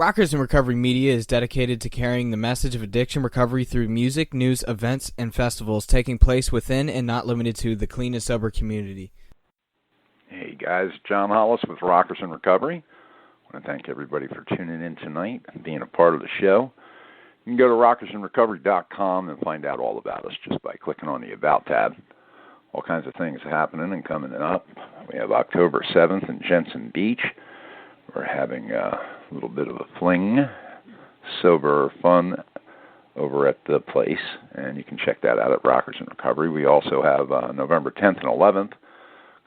Rockers in Recovery Media is dedicated to carrying the message of addiction recovery through music, news, events, and festivals taking place within and not limited to the clean and sober community. Hey guys, John Hollis with Rockers in Recovery. I want to thank everybody for tuning in tonight and being a part of the show. You can go to rockersinrecovery.com and find out all about us just by clicking on the About tab. All kinds of things happening and coming up. We have October 7th in Jensen Beach. We're having a little bit of a fling, sober fun over at the place, and you can check that out at Rockers in Recovery. We also have November 10th and 11th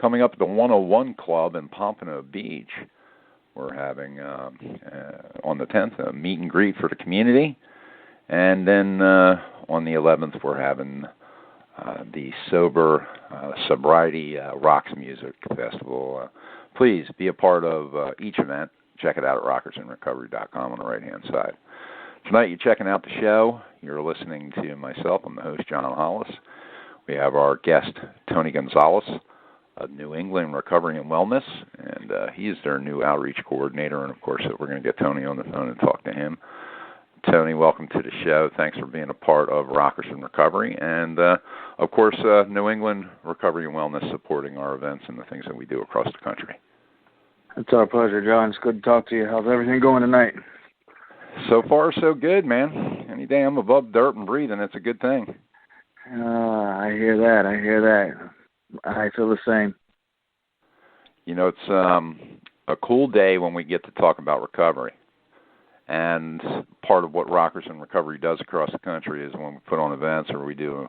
coming up at the 101 Club in Pompano Beach. We're having, on the 10th, a meet and greet for the community. And then on the 11th, we're having the Sobriety Rocks Music Festival. Please be a part of each event. Check it out at rockersinrecovery.com on the right-hand side. Tonight, you're checking out the show. You're listening to myself. I'm the host, John Hollis. We have our guest, Tony Gonzalez of New England Recovery and Wellness, and he is their new outreach coordinator. And, of course, we're going to get Tony on the phone and talk to him. Tony, welcome to the show. Thanks for being a part of Rockers in Recovery. And, of course, New England Recovery and Wellness supporting our events and the things that we do across the country. It's our pleasure, John. It's good to talk to you. How's everything going tonight? So far, so good, man. Any day I'm above dirt and breathing, it's a good thing. I hear that. I feel the same. You know, it's a cool day when we get to talk about recovery. And part of what Rockers in Recovery does across the country is when we put on events or we do,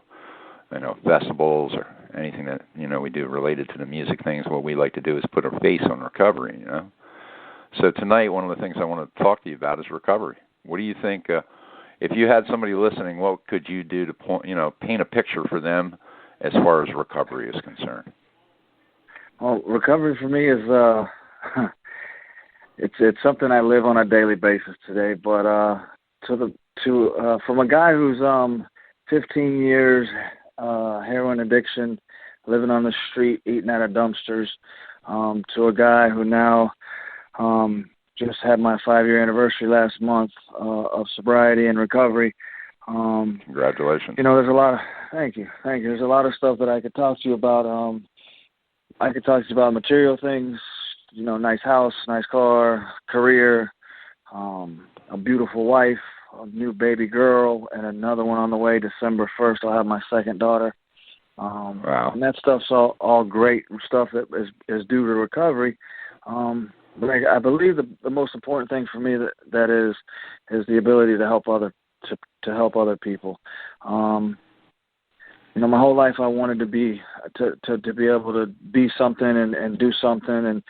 festivals or anything that, we do related to the music things, what we like to do is put a face on recovery, So tonight, one of the things I want to talk to you about is recovery. What do you think, if you had somebody listening, what could you do to paint a picture for them as far as recovery is concerned? Well, recovery for me is, it's something I live on a daily basis today. But from a guy who's 15 years heroin addiction, living on the street, eating out of dumpsters, to a guy who now just had my 5-year anniversary last month of sobriety and recovery. Congratulations. There's a lot of thank you. There's a lot of stuff that I could talk to you about. I could talk to you about material things. Nice house, nice car, career, a beautiful wife, a new baby girl, and another one on the way. December 1st, I'll have my second daughter. Wow. And that stuff's all great stuff that is due to recovery. But I believe the most important thing for me that is the ability to help other people. My whole life I wanted to be able to be something and do something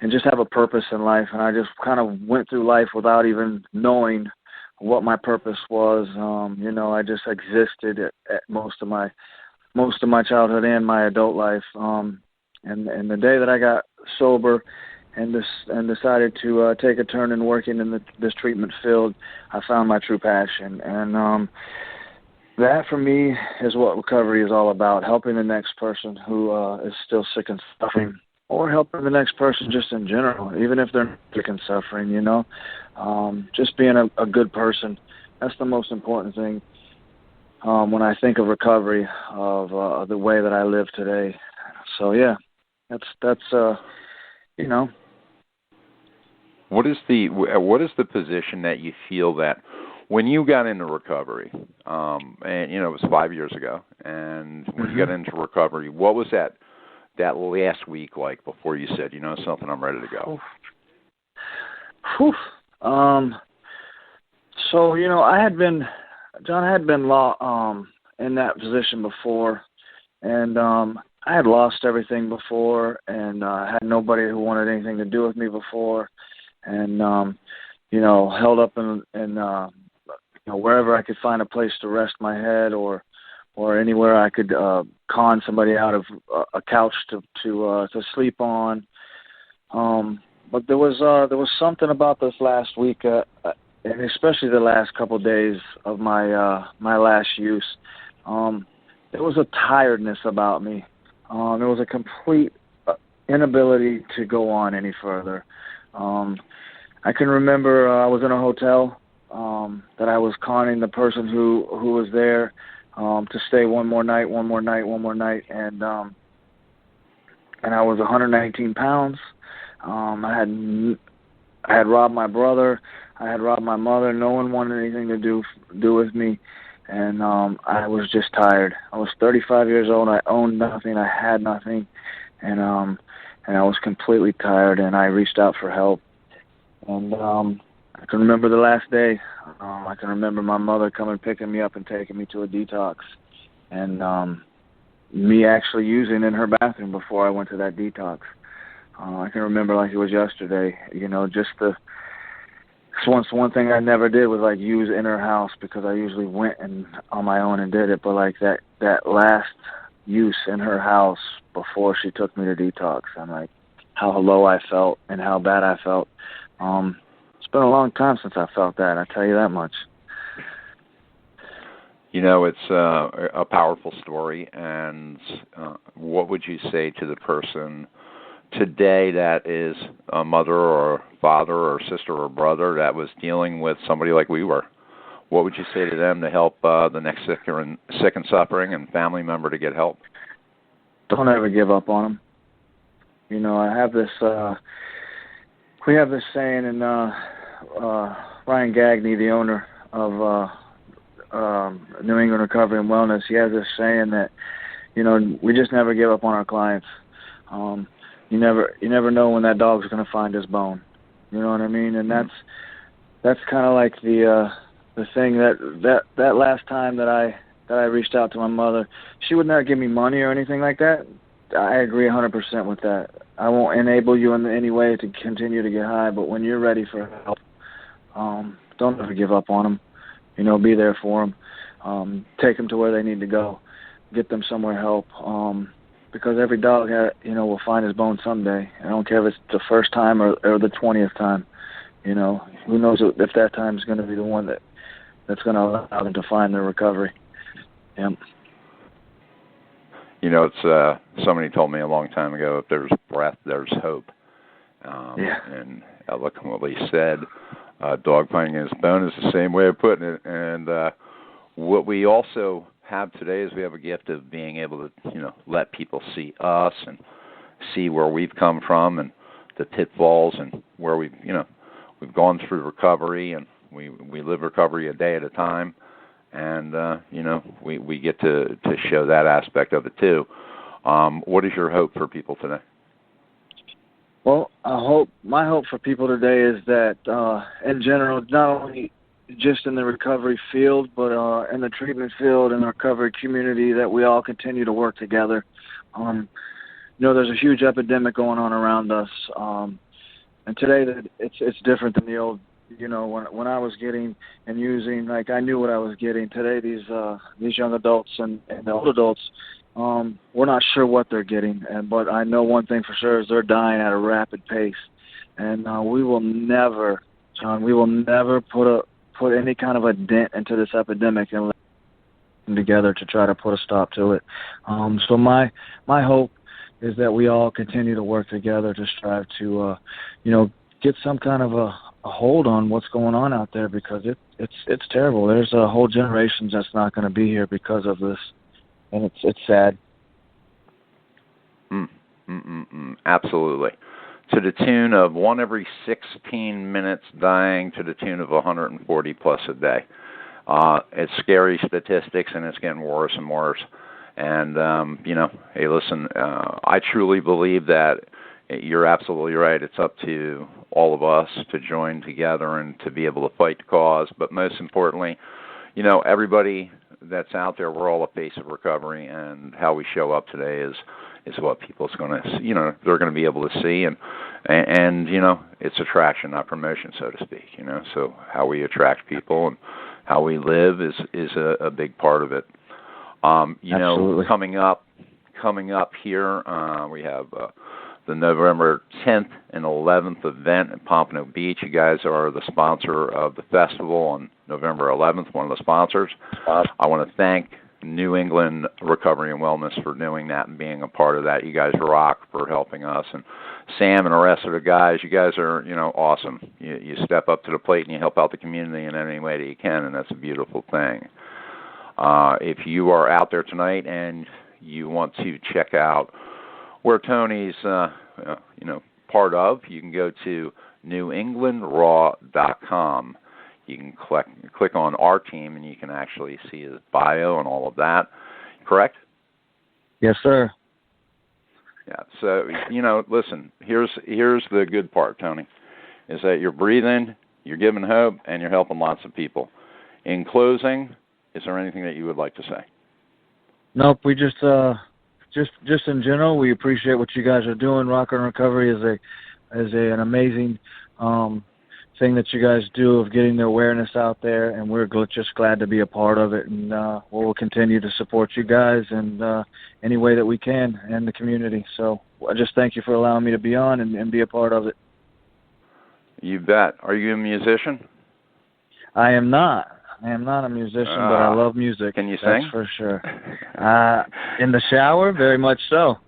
and just have a purpose in life. And I just kind of went through life without even knowing what my purpose was. I just existed at most of my childhood and my adult life. And the day that I got sober and decided to take a turn in working in this treatment field, I found my true passion. And that for me is what recovery is all about: helping the next person who is still sick and suffering, or helping the next person just in general, even if they're sick and suffering. Just being a good person. That's the most important thing when I think of recovery, of the way that I live today. So yeah, that's. What is the position that you feel that when you got into recovery, and it was 5 years ago, and when you got into recovery, what was that last week like before you said, something, I'm ready to go? Whew. So I had been in that position before, and I had lost everything before, and had nobody who wanted anything to do with me before, and held up in wherever I could find a place to rest my head, or anywhere I could con somebody out of a couch to sleep on. But there was something about this last week, and especially the last couple of days of my last use. There was a tiredness about me. There was a complete inability to go on any further. I can remember I was in a hotel that I was conning the person who was there to stay one more night, and I was 119 pounds. I had robbed my brother. I had robbed my mother. No one wanted anything to do with me, and I was just tired. I was 35 years old. I owned nothing. I had nothing, and I was completely tired. And I reached out for help. And I can remember the last day. I can remember my mother coming picking me up and taking me to a detox, and me actually using in her bathroom before I went to that detox. I can remember like it was yesterday. Just one thing I never did was like use in her house, because I usually went and on my own and did it. But like that last use in her house before she took me to detox, I'm like, how low I felt and how bad I felt. It's been a long time since I felt that, I tell you that much. It's a powerful story, and what would you say to the person today that is a mother or father or sister or brother that was dealing with somebody like we were? What would you say to them to help the next sick and suffering and family member to get help? Don't ever give up on them. I have this... we have this saying, and Ryan Gagney, the owner of New England Recovery and Wellness, he has this saying that, we just never give up on our clients. You never know when that dog's going to find his bone. You know what I mean? And that's kind of like the thing that last time that I reached out to my mother, she would not give me money or anything like that. I agree 100% with that. I won't enable you in any way to continue to get high, but when you're ready for help, don't ever give up on them. Be there for them. Take them to where they need to go. Get them somewhere help. Because every dog, will find his bone someday. I don't care if it's the first time or the 20th time. Who knows if that time is going to be the one that's going to allow them to find their recovery. Yep. It's somebody told me a long time ago, if there's breath, there's hope. And eloquently said, dog finding his bone is the same way of putting it. And what we also have today is we have a gift of being able to, let people see us and see where we've come from and the pitfalls and where we've gone through recovery, and we live recovery a day at a time. And, we get to show that aspect of it too. What is your hope for people today? Well, my hope for people today is that, in general, not only just in the recovery field, but in the treatment field and the recovery community, that we all continue to work together. There's a huge epidemic going on around us, and today it's different than the old. When I was getting and using, like, I knew what I was getting. Today, these young adults and the old adults, we're not sure what they're getting, but I know one thing for sure is they're dying at a rapid pace, and we will never, John, put any kind of a dent into this epidemic and let them together to try to put a stop to it. So my hope is that we all continue to work together to strive to, get some kind of a hold on what's going on out there, because it's terrible. There's a whole generation that's not going to be here because of this, and it's sad. Absolutely. To the tune of 1 every 16 minutes dying, to the tune of 140 plus a day. It's scary statistics, and it's getting worse and worse. And, hey, listen, I truly believe that you're absolutely right. It's up to all of us to join together and to be able to fight the cause. But most importantly, everybody that's out there, we're all a face of recovery, and how we show up today is what people's going to, they're going to be able to see. And it's attraction, not promotion, so to speak, So how we attract people and how we live is a big part of it. Absolutely. Coming up here, we have the November 10th and 11th event in Pompano Beach. You guys are the sponsor of the festival on November 11th, one of the sponsors. I want to thank New England Recovery and Wellness for doing that and being a part of that. You guys rock for helping us. And Sam and the rest of the guys, you guys are, awesome. You step up to the plate and you help out the community in any way that you can, and that's a beautiful thing. If you are out there tonight and you want to check out where Tony's, part of, you can go to newenglandraw.com. You can click on our team, and you can actually see his bio and all of that. Correct? Yes, sir. Yeah. So, listen, here's the good part, Tony, is that you're breathing, you're giving hope, and you're helping lots of people. In closing, is there anything that you would like to say? Nope. We just in general, we appreciate what you guys are doing. Rocker and Recovery is an amazing thing that you guys do of getting the awareness out there, and we're just glad to be a part of it, and we'll continue to support you guys in any way that we can in the community. So I just thank you for allowing me to be on and be a part of it. You bet. Are you a musician? I am not a musician, but I love music. Can you sing? That's for sure. In the shower, very much so.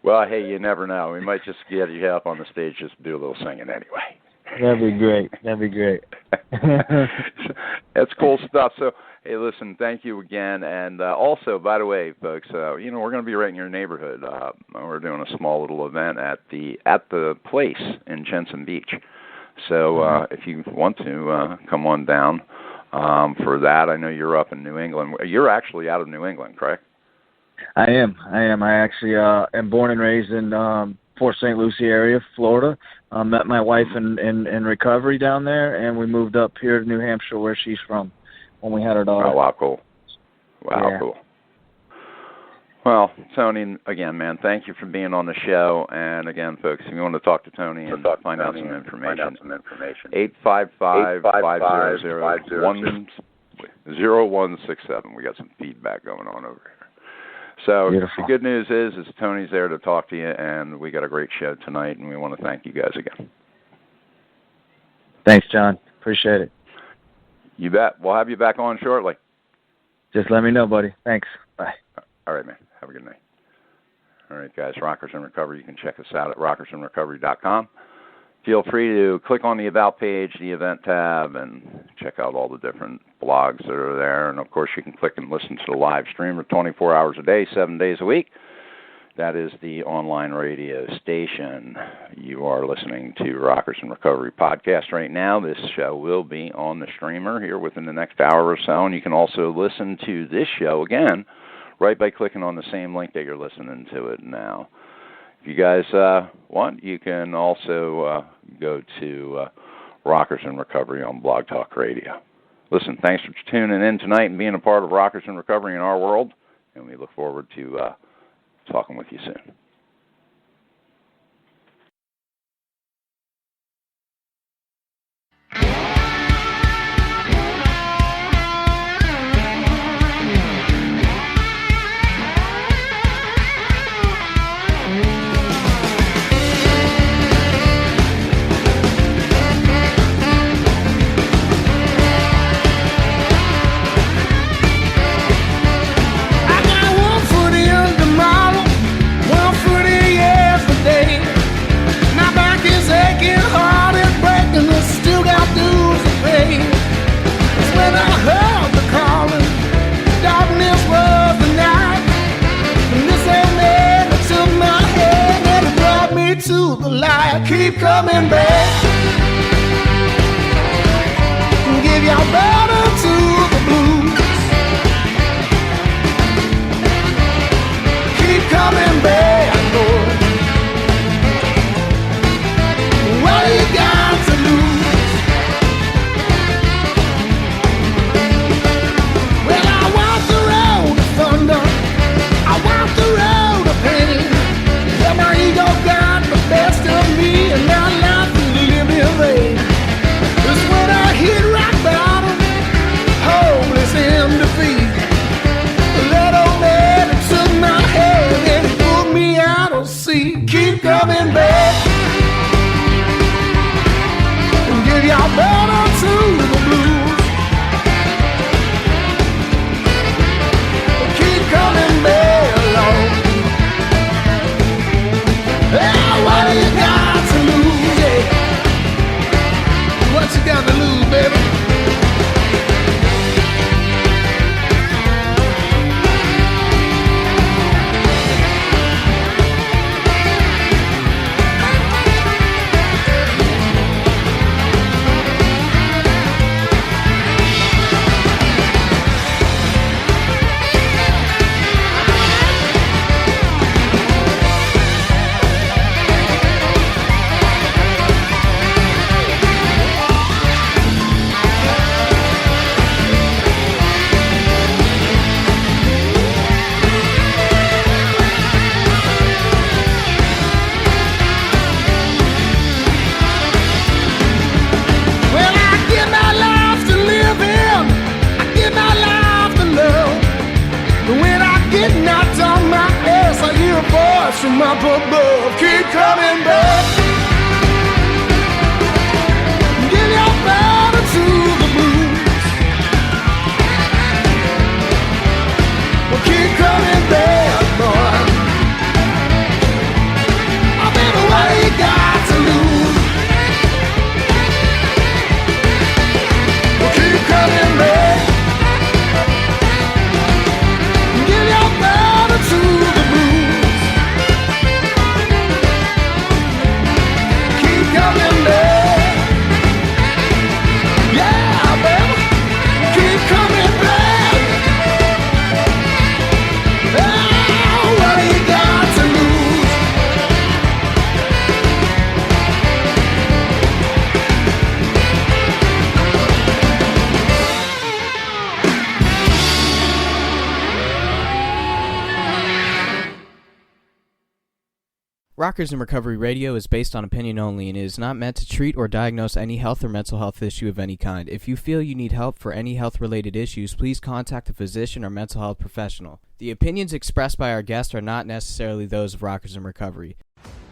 Well, hey, you never know. We might just get you up on the stage just to do a little singing anyway. That'd be great. That's cool stuff. So, hey, listen, thank you again. And also, by the way, folks, we're going to be right in your neighborhood. We're doing a small little event at the place in Jensen Beach. So if you want to come on down for that, I know you're up in New England. You're actually out of New England, correct? I am. I actually am born and raised in Port St. Lucie area, Florida. Met my wife in recovery down there, and we moved up here to New Hampshire, where she's from, when we had our daughter. Oh, wow, cool. Wow, yeah. Cool. Well, Tony, again, man, thank you for being on the show. And again, folks, if you want to talk to Tony and find out some information, 855-500-0167. We got some feedback going on over here. So Beautiful. The good news is Tony's there to talk to you, and we got a great show tonight, and we want to thank you guys again. Thanks, John. Appreciate it. You bet. We'll have you back on shortly. Just let me know, buddy. Thanks. Bye. All right, man. Have a good night. All right, guys, Rockers in Recovery. You can check us out at rockersandrecovery.com. Feel free to click on the About page, the Event tab, and check out all the different blogs that are there. And, of course, you can click and listen to the live stream 24 hours a day, 7 days a week. That is the online radio station. You are listening to Rockers in Recovery podcast right now. This show will be on the streamer here within the next hour or so. And you can also listen to this show again right by clicking on the same link that you're listening to it now. If you guys want, you can also go to Rockers in Recovery on Blog Talk Radio. Listen, thanks for tuning in tonight and being a part of Rockers in Recovery in our world, and we look forward to talking with you soon. To the light, keep coming back. Give your brother to the blues. Keep coming back, Lord. What you got to lose? Well, I walk the road of thunder. I walk the road of pain. Yeah, my ego got best of me, and now life is living in vain. It's when I hit rock bottom, hopeless in defeat. That old man took my hand and he pulled me gods from up above keep coming back. Give your battle to the blues. Well, keep coming back, boy. I mean, what you got to lose? Well, keep coming back. Give your battle to the blues. Keep coming back. Yeah, baby. Keep coming back. Oh, what you got to lose? Rockers in Recovery Radio is based on opinion only and is not meant to treat or diagnose any health or mental health issue of any kind. If you feel you need help for any health-related issues, please contact a physician or mental health professional. The opinions expressed by our guests are not necessarily those of Rockers in Recovery.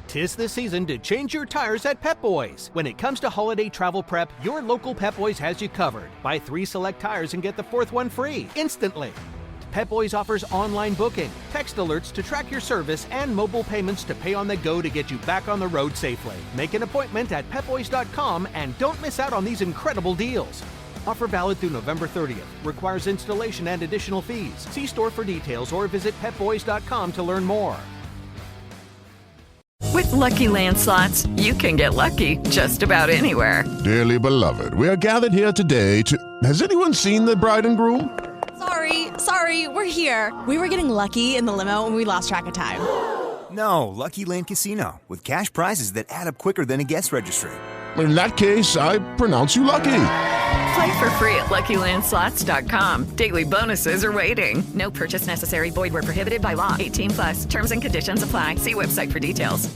'Tis the season to change your tires at Pep Boys. When it comes to holiday travel prep, your local Pep Boys has you covered. Buy 3 select tires and get the 4th one free instantly. Pep Boys offers online booking, text alerts to track your service, and mobile payments to pay on the go to get you back on the road safely. Make an appointment at petboys.com and don't miss out on these incredible deals. Offer valid through November 30th. Requires installation and additional fees. See store for details or visit petboys.com to learn more. With Lucky Land Slots, you can get lucky just about anywhere. Dearly beloved, we are gathered here today to... Has anyone seen the bride and groom? Sorry, we're here. We were getting lucky in the limo and we lost track of time. No, Lucky Land Casino, with cash prizes that add up quicker than a guest registry. In that case, I pronounce you lucky. Play for free at LuckyLandSlots.com. Daily bonuses are waiting. No purchase necessary. Void where prohibited by law. 18+. Terms and conditions apply. See website for details.